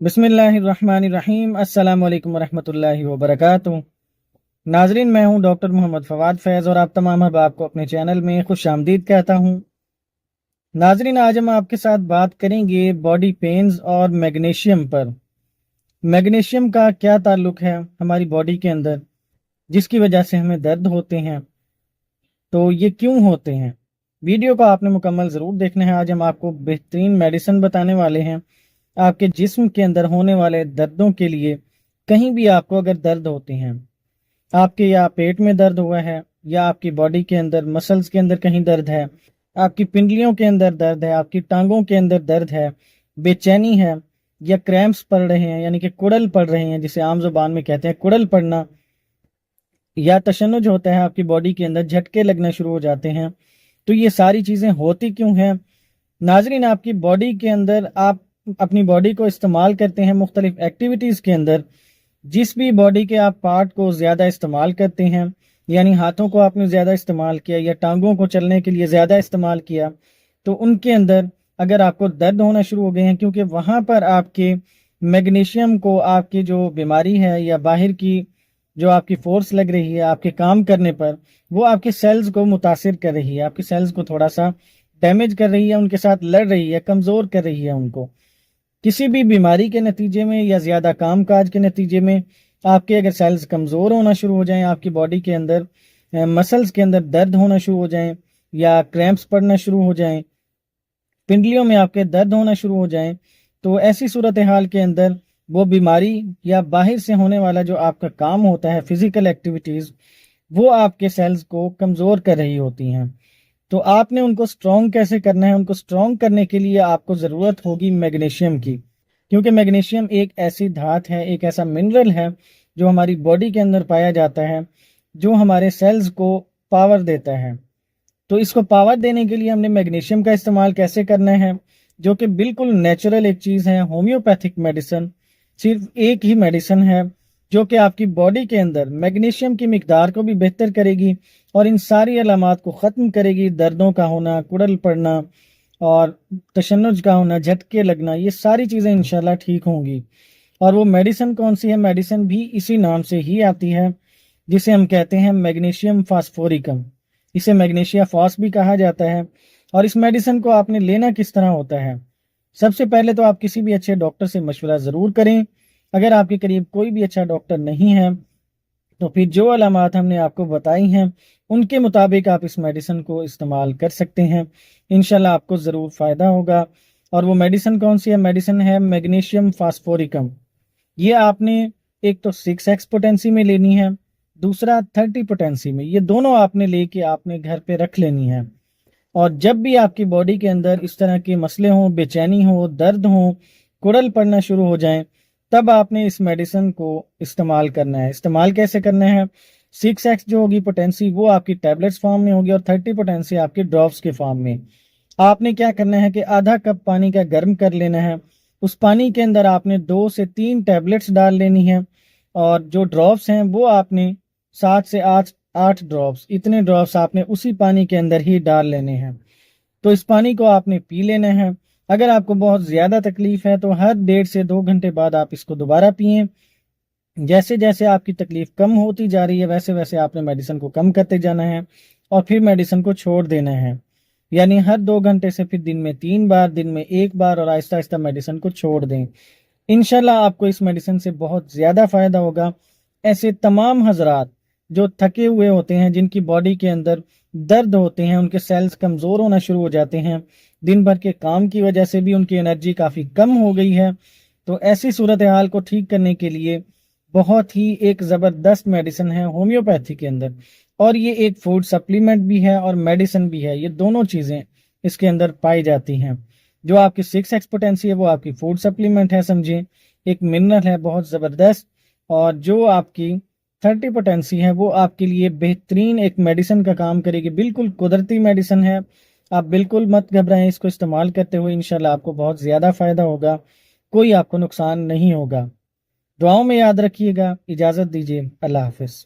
बिस्मिल्लाहिर्रहमानिर्रहीम। अस्सलाम वालेकुम वरहमतुल्लाहि वबरकातुहू। नाजरीन, मैं हूं डॉक्टर मोहम्मद फवाद फैज़ और आप तमाम अहबाब को अपने चैनल में खुश आमदीद कहता हूं। नाजरीन, आज हम आपके साथ बात करेंगे बॉडी पेन्स और मैग्नीशियम पर। मैग्नीशियम का क्या ताल्लुक है हमारी बॉडी के अंदर, जिसकी वजह से हमें दर्द होते हैं, तो ये क्यों होते हैं। वीडियो को आपने मुकम्मल ज़रूर देखना है। आज हम आपको बेहतरीन मेडिसिन बताने वाले हैं आपके जिस्म के अंदर होने वाले दर्दों के लिए। कहीं भी आपको अगर दर्द होते हैं, आपके या पेट में दर्द हुआ है, या आपकी बॉडी के अंदर मसल्स के अंदर कहीं दर्द है, आपकी पिंडलियों के अंदर दर्द है, आपकी टांगों के अंदर दर्द है, बेचैनी है, या क्रैम्प्स पड़ रहे हैं यानी कि कुड़ल पड़ रहे हैं, जिसे आम जुबान में कहते हैं कुड़ल पड़ना, या तशन्नुज होता है आपकी बॉडी के अंदर, झटके लगना शुरू हो जाते हैं, तो ये सारी चीज़ें होती क्यों हैं। नाजरीन, आपकी बॉडी के अंदर आप अपनी बॉडी को इस्तेमाल करते हैं मुख्तलिफ एक्टिविटीज़ के अंदर। जिस भी बॉडी के आप पार्ट को ज़्यादा इस्तेमाल करते हैं, यानी हाथों को आपने ज़्यादा इस्तेमाल किया या टांगों को चलने के लिए ज़्यादा इस्तेमाल किया, तो उनके अंदर अगर आपको दर्द होना शुरू हो गए हैं, क्योंकि वहाँ पर आपके मैग्नीशियम को आपकी जो बीमारी है या बाहर की जो आपकी फोर्स लग रही है आपके काम करने पर, वो आपके सेल्स को मुतासिर कर रही है, आपके सेल्स को थोड़ा सा डैमेज कर रही है, उनके साथ लड़ रही है, कमज़ोर कर रही है उनको। किसी भी बीमारी के नतीजे में या ज़्यादा काम काज के नतीजे में आपके अगर सेल्स कमज़ोर होना शुरू हो जाएं, आपकी बॉडी के अंदर मसल्स के अंदर दर्द होना शुरू हो जाएं, या क्रैम्प्स पड़ना शुरू हो जाएं, पिंडलियों में आपके दर्द होना शुरू हो जाएं, तो ऐसी सूरत हाल के अंदर वो बीमारी या बाहर से होने वाला जो आपका काम होता है, फिजिकल एक्टिविटीज़, वो आपके सेल्स को कमज़ोर कर रही होती हैं। तो आपने उनको स्ट्रॉन्ग कैसे करना है। उनको स्ट्रॉन्ग करने के लिए आपको ज़रूरत होगी मैग्नीशियम की, क्योंकि मैग्नीशियम एक ऐसी धात है, एक ऐसा मिनरल है जो हमारी बॉडी के अंदर पाया जाता है, जो हमारे सेल्स को पावर देता है। तो इसको पावर देने के लिए हमने मैग्नीशियम का इस्तेमाल कैसे करना है, जो कि बिल्कुल नेचुरल एक चीज़ है, होम्योपैथिक मेडिसिन। सिर्फ एक ही मेडिसिन है जो कि आपकी बॉडी के अंदर मैग्नीशियम की मिकदार को भी बेहतर करेगी और इन सारी अलामात को ख़त्म करेगी। दर्दों का होना, कुड़ल पड़ना और तशन्नुज का होना, झटके लगना, ये सारी चीज़ें इंशाल्लाह ठीक होंगी। और वो मेडिसिन कौन सी है, मेडिसिन भी इसी नाम से ही आती है, जिसे हम कहते हैं मैग्नीशियम फास्फोरिकम। इसे मैग्नीशिया फॉस भी कहा जाता है। और इस मेडिसिन को आपने लेना किस तरह होता है। सबसे पहले तो आप किसी भी अच्छे डॉक्टर से मशवरा ज़रूर करें। अगर आपके करीब कोई भी अच्छा डॉक्टर नहीं है, तो फिर जो अलामात हमने आपको बताई हैं उनके मुताबिक आप इस मेडिसिन को इस्तेमाल कर सकते हैं। इंशाल्लाह आपको ज़रूर फ़ायदा होगा। और वो मेडिसिन कौन सी है, मेडिसिन है मैग्नीशियम फास्फोरिकम। ये आपने एक तो 6x पोटेंसी में लेनी है, दूसरा 30 पोटेंसी में। ये दोनों आपने लेके आपने घर पे रख लेनी है। और जब भी आपकी बॉडी के अंदर इस तरह के मसले हों, बेचैनी हो, दर्द हो, कुड़ल पड़ना शुरू हो जाएं, तब आपने इस मेडिसिन को इस्तेमाल करना है। इस्तेमाल कैसे करना है, 6x जो होगी पोटेंसी वो आपकी टैबलेट्स फॉर्म में होगी और 30 पोटेंसी आपकी ड्रॉप्स के फॉर्म में। आपने क्या करना है कि आधा कप पानी का गर्म कर लेना है। उस पानी के अंदर आपने 2 से 3 टैबलेट्स डाल लेनी है, और जो ड्रॉप्स हैं वो आपने 7 से 8 ड्रॉप्स, इतने ड्रॉप्स आपने उसी पानी के अंदर ही डाल लेने हैं। तो इस पानी को आपने पी लेना है। अगर आपको बहुत ज़्यादा तकलीफ है तो हर 1.5 से 2 घंटे बाद आप इसको दोबारा पिएं। जैसे जैसे आपकी तकलीफ कम होती जा रही है, वैसे वैसे आपने मेडिसिन को कम करते जाना है और फिर मेडिसिन को छोड़ देना है। यानी हर 2 घंटे से फिर दिन में 3 बार, दिन में 1 बार, और आहिस्ता आहिस्ता मेडिसिन को छोड़ दें। इंशाल्लाह आपको इस मेडिसिन से बहुत ज़्यादा फ़ायदा होगा। ऐसे तमाम हजरात जो थके हुए होते हैं, जिनकी बॉडी के अंदर दर्द होते हैं, उनके सेल्स कमज़ोर होना शुरू हो जाते हैं, दिन भर के काम की वजह से भी उनकी एनर्जी काफ़ी कम हो गई है, तो ऐसी सूरत हाल को ठीक करने के लिए बहुत ही एक ज़बरदस्त मेडिसिन है होम्योपैथी के अंदर। और ये एक फूड सप्लीमेंट भी है और मेडिसिन भी है। ये दोनों चीज़ें इसके अंदर पाई जाती हैं। जो आपकी 6x पोटेंसी है वो आपकी फूड सप्लीमेंट है, समझें, एक मिनरल है बहुत ज़बरदस्त। और जो आपकी 30 पोटेंसी है वो आपके लिए बेहतरीन एक मेडिसिन का काम करेगी। बिल्कुल कुदरती मेडिसिन है। आप बिल्कुल मत घबराएं, इसको इस्तेमाल करते हुए इंशाल्लाह आपको बहुत ज़्यादा फ़ायदा होगा, कोई आपको नुकसान नहीं होगा। दुआओं में याद रखिएगा। इजाज़त दीजिए, अल्लाह हाफ़िज़।